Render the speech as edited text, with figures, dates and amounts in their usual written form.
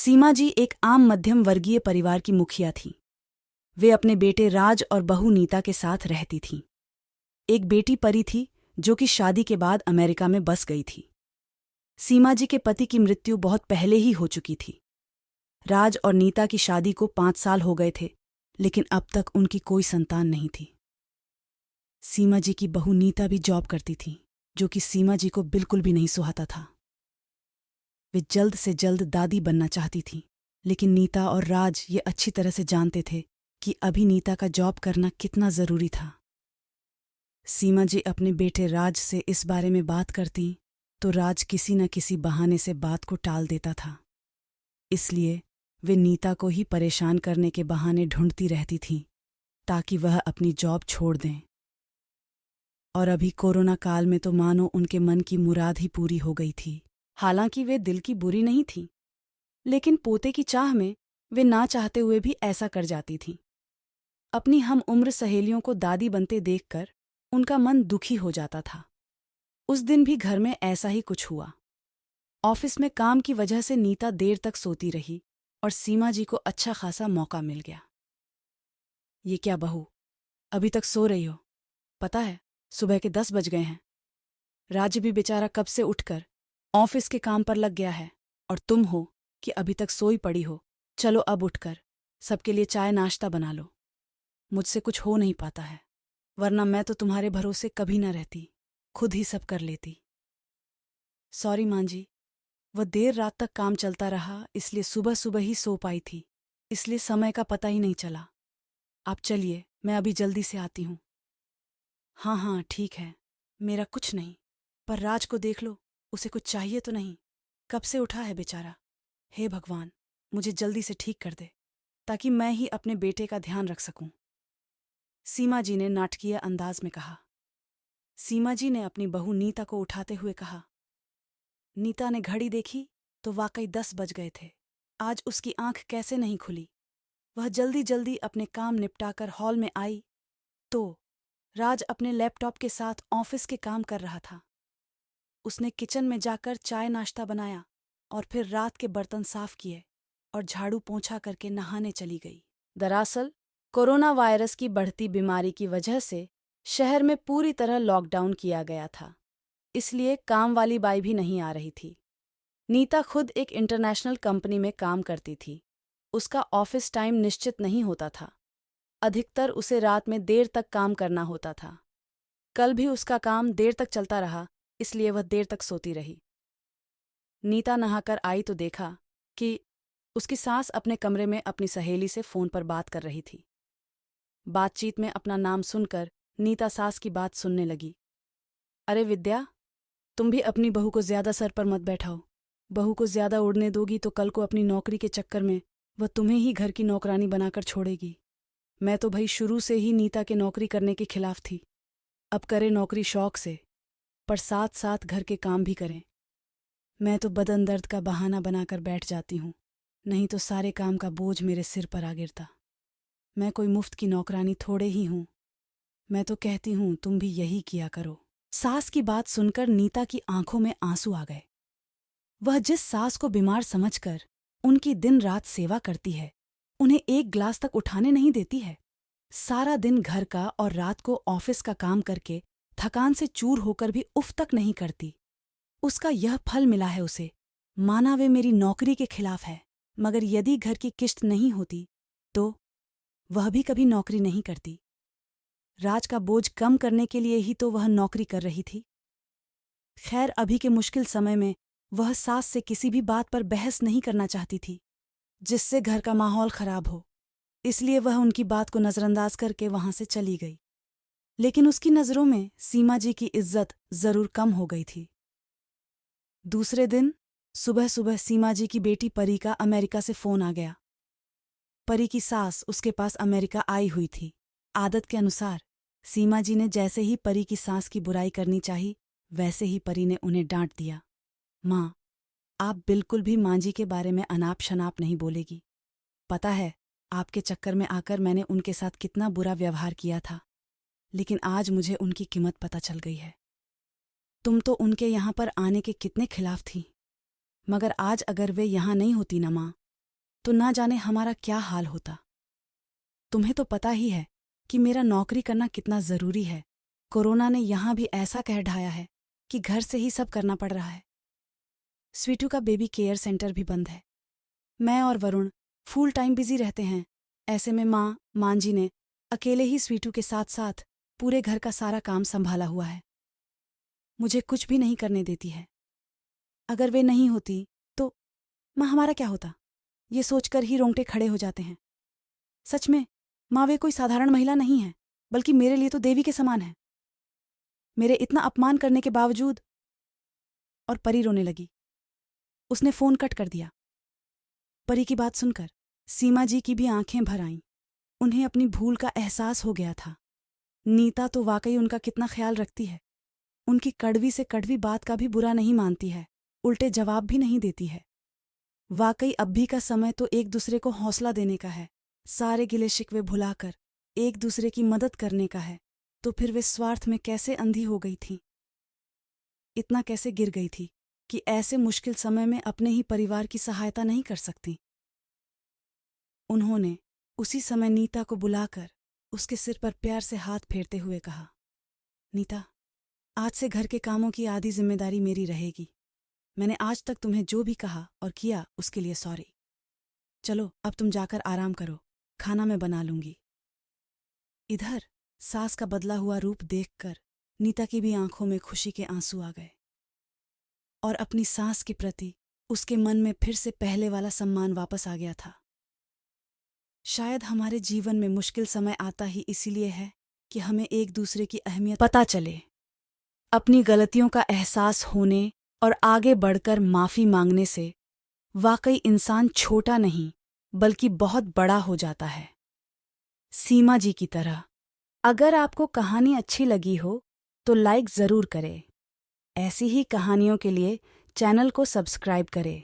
सीमा जी एक आम मध्यम वर्गीय परिवार की मुखिया थीं। वे अपने बेटे राज और बहू नीता के साथ रहती थीं। एक बेटी परी थी जो कि शादी के बाद अमेरिका में बस गई थी। सीमा जी के पति की मृत्यु बहुत पहले ही हो चुकी थी। राज और नीता की शादी को 5 साल हो गए थे, लेकिन अब तक उनकी कोई संतान नहीं थी। सीमा जी की बहू नीता भी जॉब करती थी, जो कि सीमा जी को बिल्कुल भी नहीं सुहाता था। वे जल्द से जल्द दादी बनना चाहती थीं, लेकिन नीता और राज ये अच्छी तरह से जानते थे कि अभी नीता का जॉब करना कितना ज़रूरी था। सीमा जी अपने बेटे राज से इस बारे में बात करती तो राज किसी न किसी बहाने से बात को टाल देता था। इसलिए वे नीता को ही परेशान करने के बहाने ढूंढती रहती थीं ताकि वह अपनी जॉब छोड़ दें। और अभी कोरोना काल में तो मानो उनके मन की मुराद ही पूरी हो गई थी। हालांकि वे दिल की बुरी नहीं थीं, लेकिन पोते की चाह में वे ना चाहते हुए भी ऐसा कर जाती थीं। अपनी हम उम्र सहेलियों को दादी बनते देखकर उनका मन दुखी हो जाता था। उस दिन भी घर में ऐसा ही कुछ हुआ। ऑफिस में काम की वजह से नीता देर तक सोती रही और सीमा जी को अच्छा खासा मौका मिल गया। ये क्या बहू, अभी तक सो रही हो? पता है सुबह के 10 बज गए हैं। राज भी बेचारा कब से उठकर ऑफिस के काम पर लग गया है और तुम हो कि अभी तक सोई पड़ी हो। चलो अब उठकर सबके लिए चाय नाश्ता बना लो। मुझसे कुछ हो नहीं पाता है, वरना मैं तो तुम्हारे भरोसे कभी न रहती, खुद ही सब कर लेती। सॉरी मां जी, वह देर रात तक काम चलता रहा, इसलिए सुबह सुबह ही सो पाई थी, इसलिए समय का पता ही नहीं चला। आप चलिए, मैं अभी जल्दी से आती हूँ। हाँ हाँ ठीक है, मेरा कुछ नहीं, पर राज को देख लो, उसे कुछ चाहिए तो नहीं? कब से उठा है बेचारा। हे भगवान, मुझे जल्दी से ठीक कर दे ताकि मैं ही अपने बेटे का ध्यान रख सकूं। सीमा जी ने नाटकीय अंदाज में कहा। सीमा जी ने अपनी बहू नीता को उठाते हुए कहा। नीता ने घड़ी देखी तो वाकई 10 बज गए थे। आज उसकी आंख कैसे नहीं खुली। वह जल्दी जल्दी अपने काम निपटाकर हॉल में आई तो राज अपने लैपटॉप के साथ ऑफिस के काम कर रहा था। उसने किचन में जाकर चाय नाश्ता बनाया और फिर रात के बर्तन साफ किए और झाड़ू पोंछा करके नहाने चली गई। दरअसल कोरोना वायरस की बढ़ती बीमारी की वजह से शहर में पूरी तरह लॉकडाउन किया गया था, इसलिए काम वाली बाई भी नहीं आ रही थी। नीता खुद एक इंटरनेशनल कंपनी में काम करती थी। उसका ऑफिस टाइम निश्चित नहीं होता था। अधिकतर उसे रात में देर तक काम करना होता था। कल भी उसका काम देर तक चलता रहा, इसलिए वह देर तक सोती रही। नीता नहाकर आई तो देखा कि उसकी सास अपने कमरे में अपनी सहेली से फोन पर बात कर रही थी। बातचीत में अपना नाम सुनकर नीता सास की बात सुनने लगी। अरे विद्या, तुम भी अपनी बहू को ज्यादा सर पर मत बैठाओ। बहू को ज्यादा उड़ने दोगी तो कल को अपनी नौकरी के चक्कर में वह तुम्हें ही घर की नौकरानी बनाकर छोड़ेगी। मैं तो भाई शुरू से ही नीता के नौकरी करने के खिलाफ थी। अब करे नौकरी शौक से, पर साथ साथ घर के काम भी करें। मैं तो बदन दर्द का बहाना बनाकर बैठ जाती हूँ, नहीं तो सारे काम का बोझ मेरे सिर पर आ गिरता। मैं कोई मुफ्त की नौकरानी थोड़े ही हूँ। मैं तो कहती हूँ तुम भी यही किया करो। सास की बात सुनकर नीता की आंखों में आंसू आ गए। वह जिस सास को बीमार समझकर उनकी दिन रात सेवा करती है, उन्हें एक गिलास तक उठाने नहीं देती है, सारा दिन घर का और रात को ऑफिस का काम करके थकान से चूर होकर भी उफ तक नहीं करती, उसका यह फल मिला है उसे। माना वे मेरी नौकरी के खिलाफ है, मगर यदि घर की किश्त नहीं होती तो वह भी कभी नौकरी नहीं करती। राज का बोझ कम करने के लिए ही तो वह नौकरी कर रही थी। खैर, अभी के मुश्किल समय में वह सास से किसी भी बात पर बहस नहीं करना चाहती थी जिससे घर का माहौल खराब हो, इसलिए वह उनकी बात को नजरअंदाज करके वहां से चली गई। लेकिन उसकी नजरों में सीमा जी की इज्जत जरूर कम हो गई थी। दूसरे दिन सुबह सुबह सीमा जी की बेटी परी का अमेरिका से फोन आ गया। परी की सास उसके पास अमेरिका आई हुई थी। आदत के अनुसार सीमा जी ने जैसे ही परी की सास की बुराई करनी चाही, वैसे ही परी ने उन्हें डांट दिया। माँ, आप बिल्कुल भी माँ जी के बारे में अनाप शनाप नहीं बोलेगी। पता है, आपके चक्कर में आकर मैंने उनके साथ कितना बुरा व्यवहार किया था, लेकिन आज मुझे उनकी कीमत पता चल गई है। तुम तो उनके यहाँ पर आने के कितने खिलाफ थी, मगर आज अगर वे यहाँ नहीं होती ना माँ, तो ना जाने हमारा क्या हाल होता। तुम्हें तो पता ही है कि मेरा नौकरी करना कितना ज़रूरी है। कोरोना ने यहाँ भी ऐसा कह ढाया है कि घर से ही सब करना पड़ रहा है। स्वीटू का बेबी केयर सेंटर भी बंद है। मैं और वरुण फुल टाइम बिजी रहते हैं। ऐसे में मां जी ने अकेले ही स्वीटू के साथ साथ पूरे घर का सारा काम संभाला हुआ है। मुझे कुछ भी नहीं करने देती है। अगर वे नहीं होती तो मां हमारा क्या होता, ये सोचकर ही रोंगटे खड़े हो जाते हैं। सच में मां वे कोई साधारण महिला नहीं है, बल्कि मेरे लिए तो देवी के समान है। मेरे इतना अपमान करने के बावजूद। और परी रोने लगी। उसने फोन कट कर दिया। परी की बात सुनकर सीमा जी की भी आंखें भर आईं। उन्हें अपनी भूल का एहसास हो गया था। नीता तो वाकई उनका कितना ख्याल रखती है। उनकी कड़वी से कड़वी बात का भी बुरा नहीं मानती है, उल्टे जवाब भी नहीं देती है। वाकई अब भी का समय तो एक दूसरे को हौसला देने का है, सारे गिले शिकवे भुलाकर एक दूसरे की मदद करने का है। तो फिर वे स्वार्थ में कैसे अंधी हो गई थी, इतना कैसे गिर गई थी कि ऐसे मुश्किल समय में अपने ही परिवार की सहायता नहीं कर सकती। उन्होंने उसी समय नीता को बुलाकर उसके सिर पर प्यार से हाथ फेरते हुए कहा, नीता, आज से घर के कामों की आधी जिम्मेदारी मेरी रहेगी। मैंने आज तक तुम्हें जो भी कहा और किया उसके लिए सॉरी। चलो अब तुम जाकर आराम करो, खाना मैं बना लूंगी। इधर सास का बदला हुआ रूप देखकर नीता की भी आंखों में खुशी के आंसू आ गए और अपनी सास के प्रति उसके मन में फिर से पहले वाला सम्मान वापस आ गया था। शायद हमारे जीवन में मुश्किल समय आता ही इसीलिए है कि हमें एक दूसरे की अहमियत पता चले। अपनी गलतियों का एहसास होने और आगे बढ़कर माफी मांगने से वाकई इंसान छोटा नहीं बल्कि बहुत बड़ा हो जाता है, सीमा जी की तरह। अगर आपको कहानी अच्छी लगी हो तो लाइक ज़रूर करें। ऐसी ही कहानियों के लिए चैनल को सब्सक्राइब करें।